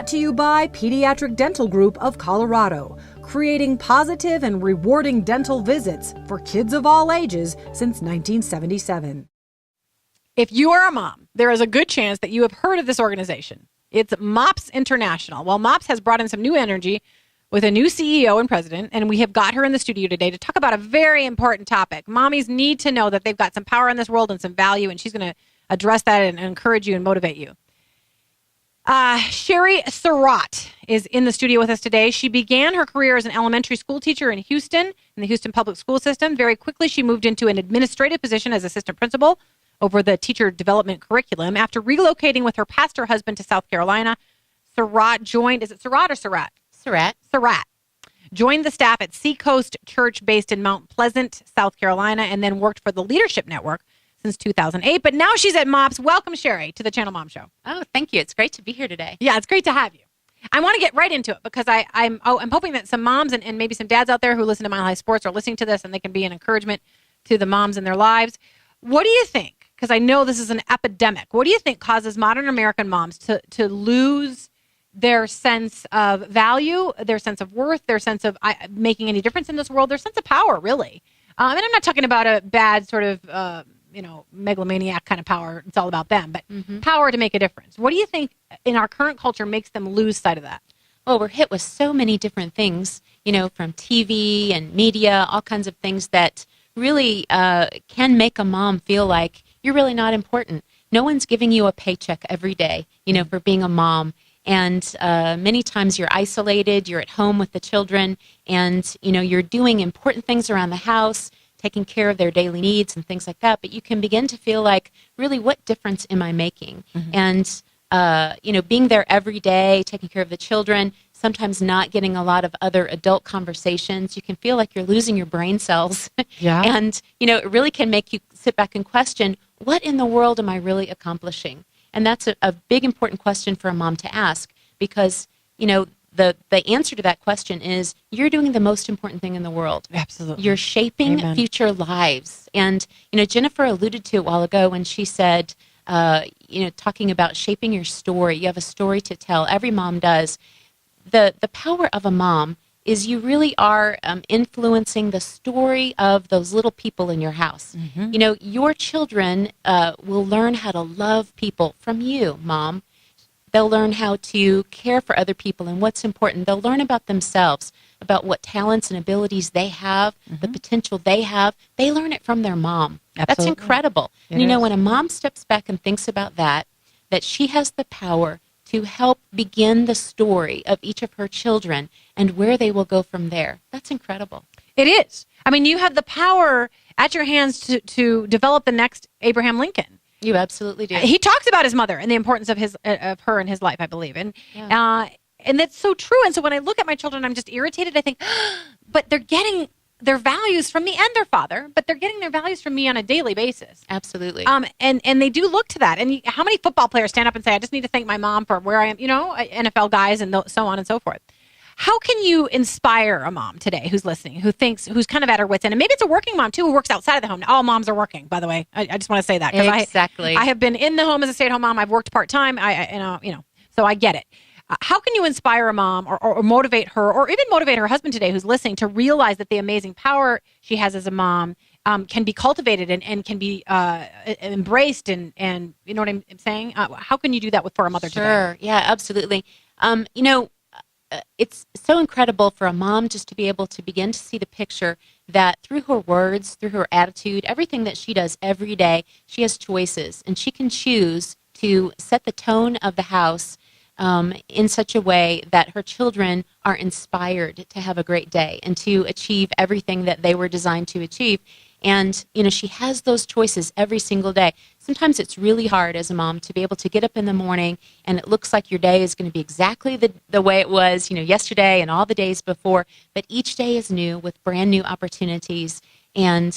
brought to you by Pediatric Dental Group of Colorado, creating positive and rewarding dental visits for kids of all ages since 1977. If you are a mom, there is a good chance that you have heard of this organization. It's MOPS International. Well, MOPS has brought in some new energy with a new CEO and president, and we have got her in the studio today to talk about a very important topic. Mommies need to know that they've got some power in this world and some value, and she's going to address that and encourage you and motivate you. Sherry Surratt is in the studio with us today. She began her career as an elementary school teacher in Houston, in the Houston public school system. Very quickly, she moved into an administrative position as assistant principal over the teacher development curriculum. After relocating with her pastor husband to South Carolina, Surratt joined, is it Surratt or Surratt? Surratt. Joined the staff at Seacoast Church based in Mount Pleasant, South Carolina, and then worked for the Leadership Network since 2008. But now she's at MOPS. Welcome, Sherry, to the Channel Mom Show. Oh, thank you. It's great to be here today. Yeah, it's great to have you. I want to get right into it because I'm hoping that some moms and maybe some dads out there who listen to Mile High Sports are listening to this and they can be an encouragement to the moms in their lives. What do you think? Because I know this is an epidemic. What do you think causes modern American moms to lose their sense of value, their sense of worth, their sense of making any difference in this world, their sense of power, really? And I'm not talking about a bad sort of, megalomaniac kind of power. It's all about them, but power to make a difference. What do you think in our current culture makes them lose sight of that? Well, we're hit with so many different things, from TV and media, all kinds of things that really can make a mom feel like you're really not important. No one's giving you a paycheck every day, for being a mom. And many times you're isolated, you're at home with the children, and, you're doing important things around the house, taking care of their daily needs and things like that. But you can begin to feel like, really, what difference am I making? And, being there every day, taking care of the children, sometimes not getting a lot of other adult conversations, you can feel like you're losing your brain cells. Yeah. And, it really can make you sit back and question, what in the world am I really accomplishing? And that's a big, important question for a mom to ask because, the answer to that question is you're doing the most important thing in the world. Absolutely. You're shaping Amen. future lives. And, Jennifer alluded to it a while ago when she said, talking about shaping your story. You have a story to tell. Every mom does. The power of a mom is you really are influencing the story of those little people in your house. Your children will learn how to love people from you, Mom. They'll learn how to care for other people and what's important. They'll learn about themselves, about what talents and abilities they have, the potential they have. They learn it from their mom. Absolutely. That's incredible. It And, is. when a mom steps back and thinks about that she has the power to help begin the story of each of her children and where they will go from there. That's incredible. It is. I mean, you have the power at your hands to develop the next Abraham Lincoln. You absolutely do. He talks about his mother and the importance of her in his life, I believe. And that's so true. And so when I look at my children, I'm just irritated. I think, but they're getting their values from me and their father, but they're getting their values from me on a daily basis. Absolutely. And they do look to that. And how many football players stand up and say, I just need to thank my mom for where I am, NFL guys and so on and so forth. How can you inspire a mom today who's listening, who's kind of at her wit's end? And maybe it's a working mom, too, who works outside of the home. All moms are working, by the way. I just want to say that. Exactly. I have been in the home as a stay-at-home mom. I've worked part-time. So I get it. How can you inspire a mom or motivate her or even motivate her husband today who's listening to realize that the amazing power she has as a mom can be cultivated and can be embraced and you know what I'm saying? How can you do that for a mother today? Sure. Yeah, absolutely. It's so incredible for a mom just to be able to begin to see the picture that through her words, through her attitude, everything that she does every day, she has choices and she can choose to set the tone of the house in such a way that her children are inspired to have a great day and to achieve everything that they were designed to achieve. And, she has those choices every single day. Sometimes it's really hard as a mom to be able to get up in the morning and it looks like your day is going to be exactly the way it was, yesterday and all the days before. But each day is new with brand new opportunities. And,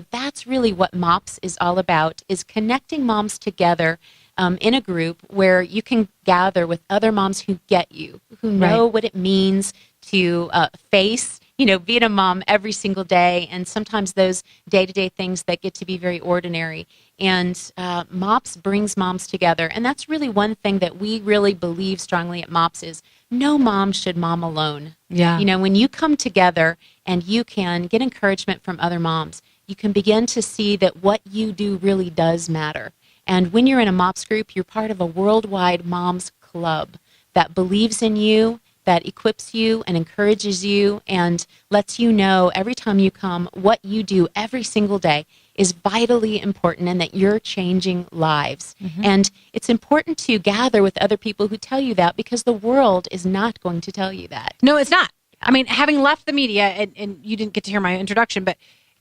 that's really what MOPS is all about, is connecting moms together in a group where you can gather with other moms who get you, who know what it means to face, being a mom every single day, and sometimes those day-to-day things that get to be very ordinary. And MOPS brings moms together. And that's really one thing that we really believe strongly at MOPS is no mom should mom alone. Yeah. You know, when you come together and you can get encouragement from other moms, you can begin to see that what you do really does matter. And when you're in a MOPS group, you're part of a worldwide moms club that believes in you, that equips you and encourages you and lets you know every time you come what you do every single day is vitally important and that you're changing lives. And it's important to gather with other people who tell you that because the world is not going to tell you that. No, it's not. I mean, having left the media, and you didn't get to hear my introduction, but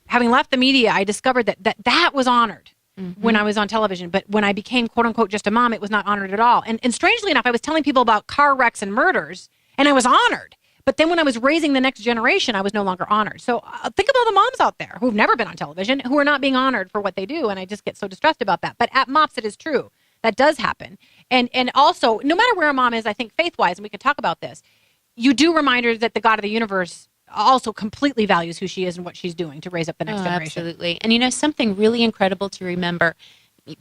having left the media, I discovered that was honored when I was on television. But when I became, quote unquote, just a mom, it was not honored at all. And strangely enough, I was telling people about car wrecks and murders, and I was honored. But then when I was raising the next generation, I was no longer honored. So think of all the moms out there who've never been on television, who are not being honored for what they do. And I just get so distressed about that. But at MOPS, it is true. That does happen. And also, no matter where a mom is, I think faith-wise, and we could talk about this, you do remind her that the God of the universe also completely values who she is and what she's doing to raise up the next generation. Absolutely. And you know, something really incredible to remember,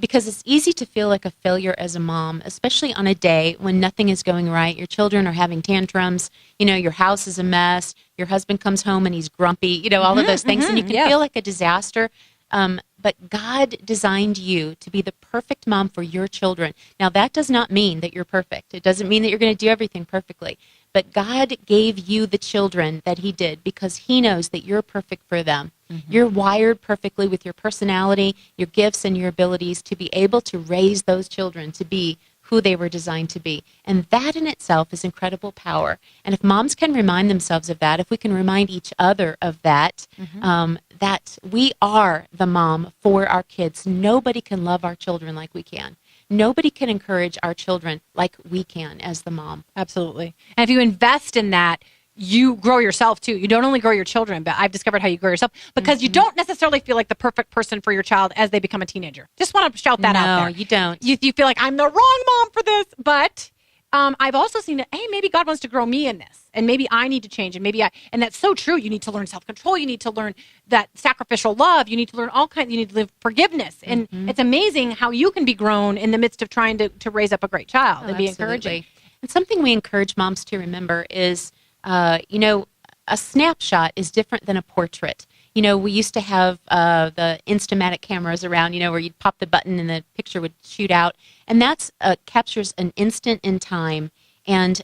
because it's easy to feel like a failure as a mom, especially on a day when nothing is going right. Your children are having tantrums. You know, your house is a mess. Your husband comes home and he's grumpy. You know, all of those things. And you can feel like a disaster. But God designed you to be the perfect mom for your children. Now, that does not mean that you're perfect. It doesn't mean that you're going to do everything perfectly. But God gave you the children that he did because he knows that you're perfect for them. You're wired perfectly with your personality, your gifts, and your abilities to be able to raise those children to be who they were designed to be. And that in itself is incredible power. And if moms can remind themselves of that, if we can remind each other of that, that we are the mom for our kids. Nobody can love our children like we can. Nobody can encourage our children like we can as the mom. Absolutely. And if you invest in that, you grow yourself too. You don't only grow your children, but I've discovered how you grow yourself because you don't necessarily feel like the perfect person for your child as they become a teenager. Just want to shout that out there. No, you don't. You feel like I'm the wrong mom for this, but I've also seen that, hey, maybe God wants to grow me in this and maybe I need to change and and that's so true. You need to learn self-control. You need to learn that sacrificial love. You need to learn you need to live forgiveness. And it's amazing how you can be grown in the midst of trying to raise up a great child and be encouraging. And something we encourage moms to remember is, you know, a snapshot is different than a portrait. You know, we used to have the Instamatic cameras around, you know, where you'd pop the button and the picture would shoot out. And that's captures an instant in time. And,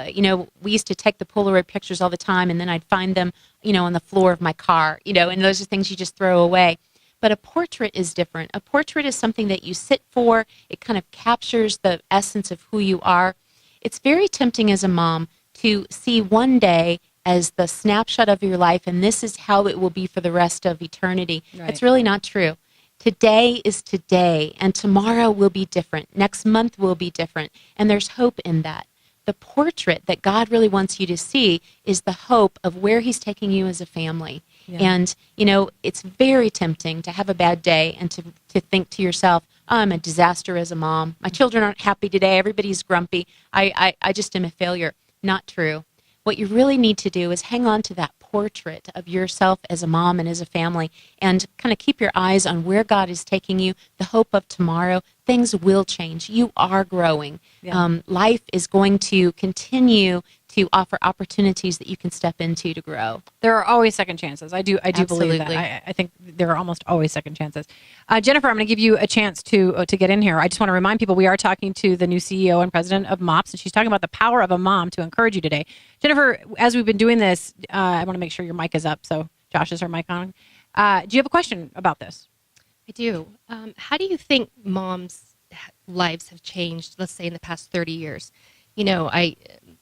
you know, we used to take the Polaroid pictures all the time, and then I'd find them, you know, on the floor of my car, you know, and those are things you just throw away. But a portrait is different. A portrait is something that you sit for. It kind of captures the essence of who you are. It's very tempting as a mom to see one day as the snapshot of your life, and this is how it will be for the rest of eternity. Right. It's really not true. Today is today, and tomorrow will be different. Next month will be different, and there's hope in that. The portrait that God really wants you to see is the hope of where he's taking you as a family. Yeah. And, you know, it's very tempting to have a bad day and to think to yourself, oh, I'm a disaster as a mom. My children aren't happy today. Everybody's grumpy. I just am a failure. Not true. What you really need to do is hang on to that portrait of yourself as a mom and as a family and kind of keep your eyes on where God is taking you, the hope of tomorrow. Things will change. You are growing. Yeah. Life is going to continue to offer opportunities that you can step into to grow. There are always second chances. I do Absolutely. believe that. I think there are almost always second chances. Jennifer, I'm going to give you a chance to get in here. I just want to remind people we are talking to the new CEO and president of MOPS, and she's talking about the power of a mom to encourage you today. Jennifer, as we've been doing this, I want to make sure your mic is up. So Josh, is her mic on? Do you have a question about this? I do. How do you think moms' lives have changed, let's say, in the past 30 years? You know,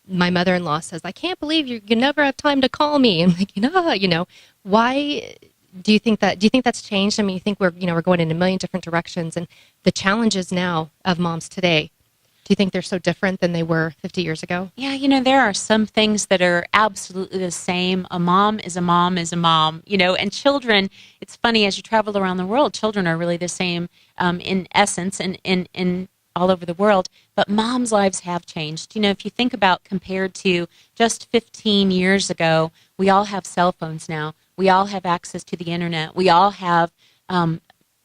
my mother-in-law says, I can't believe you never have time to call me. I'm like, why do you think that's changed? I mean, you think we're going in a million different directions, and the challenges now of moms today, do you think they're so different than they were 50 years ago? Yeah, you know, there are some things that are absolutely the same. A mom is a mom is a mom, you know, and children, it's funny, as you travel around the world, children are really the same in essence and in all over the world, but moms' lives have changed. You know, if you think about compared to just 15 years ago, we all have cell phones now. We all have access to the internet. We all have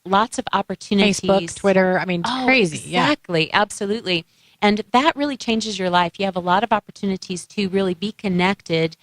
lots of opportunities. Facebook, Twitter. I mean, it's crazy. Exactly. Absolutely. And that really changes your life. You have a lot of opportunities to really be connected.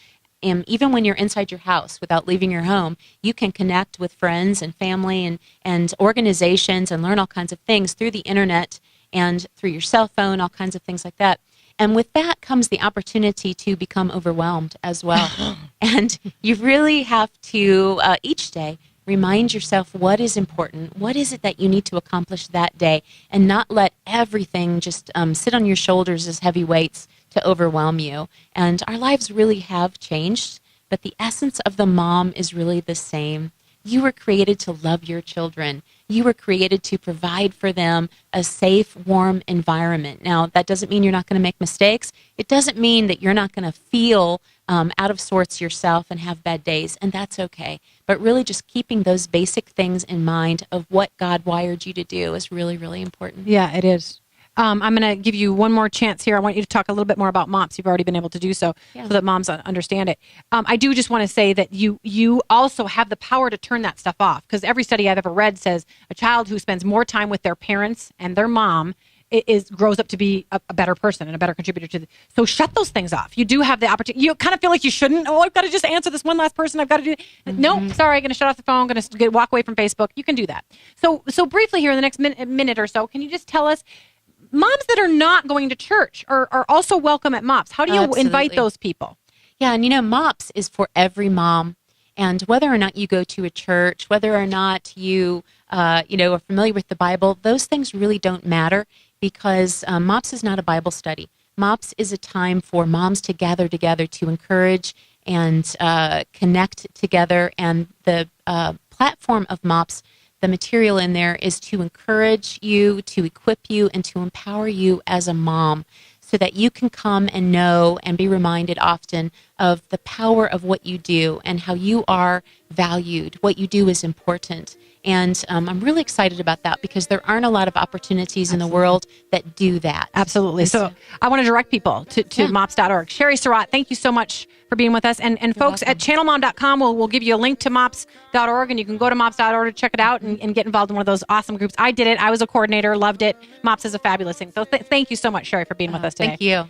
And even when you're inside your house without leaving your home, you can connect with friends and family and organizations and learn all kinds of things through the internet and through your cell phone, all kinds of things like that. And with that comes the opportunity to become overwhelmed as well. And you really have to, each day, remind yourself what is important. What is it that you need to accomplish that day? And not let everything just sit on your shoulders as heavy weights to overwhelm you. And our lives really have changed, but the essence of the mom is really the same. You were created to love your children. You were created to provide for them a safe, warm environment. Now, that doesn't mean you're not going to make mistakes. It doesn't mean that you're not going to feel out of sorts yourself and have bad days, and that's okay. But really just keeping those basic things in mind of what God wired you to do is really, really important. Yeah, it is. I'm going to give you one more chance here. I want you to talk a little bit more about MOPS. You've already been able to do so, so that moms understand it. I do just want to say that you also have the power to turn that stuff off, because every study I've ever read says a child who spends more time with their parents and their mom grows up to be a better person and a better contributor to so shut those things off. You do have the opportunity. You kind of feel like you shouldn't. Oh, I've got to just answer this one last person. I've got to do no, sorry, I'm going to shut off the phone. I'm going to walk away from Facebook. You can do that. So briefly here in the next minute or so, can you just tell us, moms that are not going to church are also welcome at MOPS. How do you invite those people? Yeah, and MOPS is for every mom. And whether or not you go to a church, whether or not you are familiar with the Bible, those things really don't matter, because MOPS is not a Bible study. MOPS is a time for moms to gather together to encourage and connect together. And the platform of MOPS, the material in there, is to encourage you, to equip you, and to empower you as a mom, so that you can come and know and be reminded often of the power of what you do and how you are valued. What you do is important. And I'm really excited about that, because there aren't a lot of opportunities in the world that do that. Absolutely. So I want to direct people to mops.org. Sherry Surratt, thank you so much for being with us. And folks welcome. at ChannelMom.com, we'll give you a link to mops.org, and you can go to mops.org to check it out and get involved in one of those awesome groups. I did it. I was a coordinator, loved it. MOPS is a fabulous thing. So thank you so much, Sherry, for being with us today. Thank you.